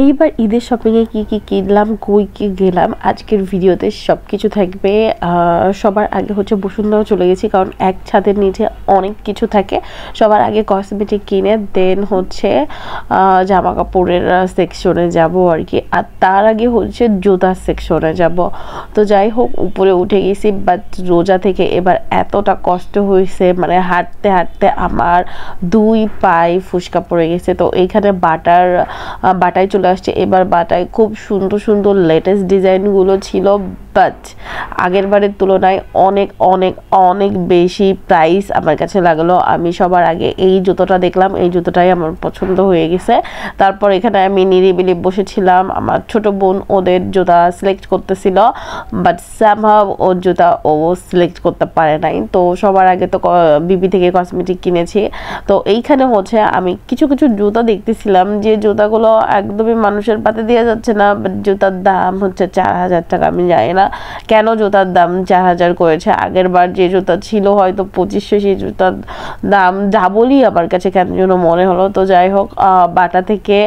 এইবার ঈদের শপিংয়ে কি কিনলাম, কই কি গেলাম, আজকের ভিডিওতে সব কিছু থাকবে। সবার আগে হচ্ছে বসুন্ধরা চলে গেছি, কারণ এক ছাদের নিচে অনেক কিছু থাকে। সবার আগে কসমেটিক কিনে দেন হচ্ছে জামা কাপড়ের সেকশনে যাব আর কি, আর তার আগে হচ্ছে জুতার সেকশনে যাব। তো যাই হোক, উপরে উঠে গেছি, বাট রোজা থেকে এবার এতটা কষ্ট হয়েছে, মানে হাঁটতে হাঁটতে আমার দুই পায়ে ফুসকা পড়ে গেছে। তো এইখানে বাটায় চলে আসছে। এবার বাটায় খুব সুন্দর সুন্দর লেটেস্ট ডিজাইনগুলো ছিল, বাট আগের বারের তুলনায় অনেক অনেক অনেক বেশি প্রাইস আমার কাছে লাগলো। আমি সবার আগে এই জুতোটা দেখলাম, এই জুতোটাই আমার পছন্দ হয়ে গেছে। তারপর এখানে আমি নিরিবিলি বসেছিলাম, আমার ছোট বোন ওদের জুতা সিলেক্ট করতেছিল, বাট সামহাউ ওর জুতা ও সিলেক্ট করতে পারে নাই। তো সবার আগে তো বিবি থেকে কসমেটিক কিনেছি। তো এইখানে হচ্ছে আমি কিছু কিছু জুতা দেখতেছিলাম, যে জুতাগুলো একদমই মানুষের পাতে দেওয়া যাচ্ছে না, বাট জুতার দাম হচ্ছে 4000 টাকা। আমি জানি না কেন জুতার দাম 4000 করেছে। আগের বার যে জুতা ছিল হয়তো 2500, সেই জুতার দাম ডাবলই আমার কাছে কেন যেন মনে হলো। তো যাই হোক, বাটা থেকে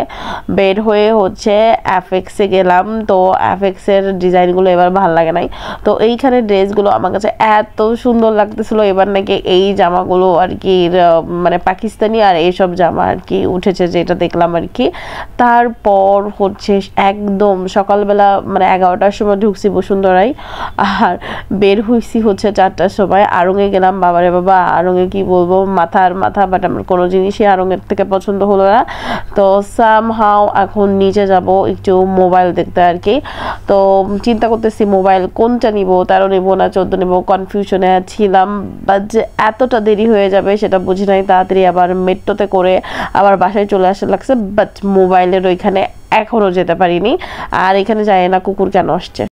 বের হয়ে হচ্ছে এফএক্সে গেলাম। তো এফএক্সের ডিজাইনগুলো এবার ভালো লাগে নাই। তো এইখানে ড্রেসগুলো আমার কাছে এত সুন্দর লাগতেছিল। এবার নাকি এই জামাগুলো আর কি মানে পাকিস্তানি আর এইসব জামা আর কি উঠেছে, যেটা দেখলাম আর কি। তারপর হচ্ছে একদম সকালবেলা মানে 11টার সময় ঢুকছি বসুন্ধরায়, আর বের হয়েছি হচ্ছে 4টার সময়। আড়ংয়ে গেলাম। বাবারে বাবা, আড়ংয়ে কি বলবো, মাথার মাথা, বাট আমার কোনো জিনিসই আড়ংয়ের থেকে পছন্দ হলো না। তো সামহাউ এখন নিচে যাব একটু মোবাইল দেখতে আর কি। তো চিন্তা করতেছি মোবাইল কোনটা নিব, 13 নিব না 14 নিব, কনফিউশনে ছিলাম। বাট যে এতটা দেরি হয়ে যাবে সেটা বুঝি নাই। তাড়াতাড়ি আবার মেট্রোতে করে আবার বাসায় চলে আসা লাগছে, বাট মোবাইলের ওইখানে এখনও যেতে পারিনি। আর এখানে যায় না কুকুর কেন আসছে।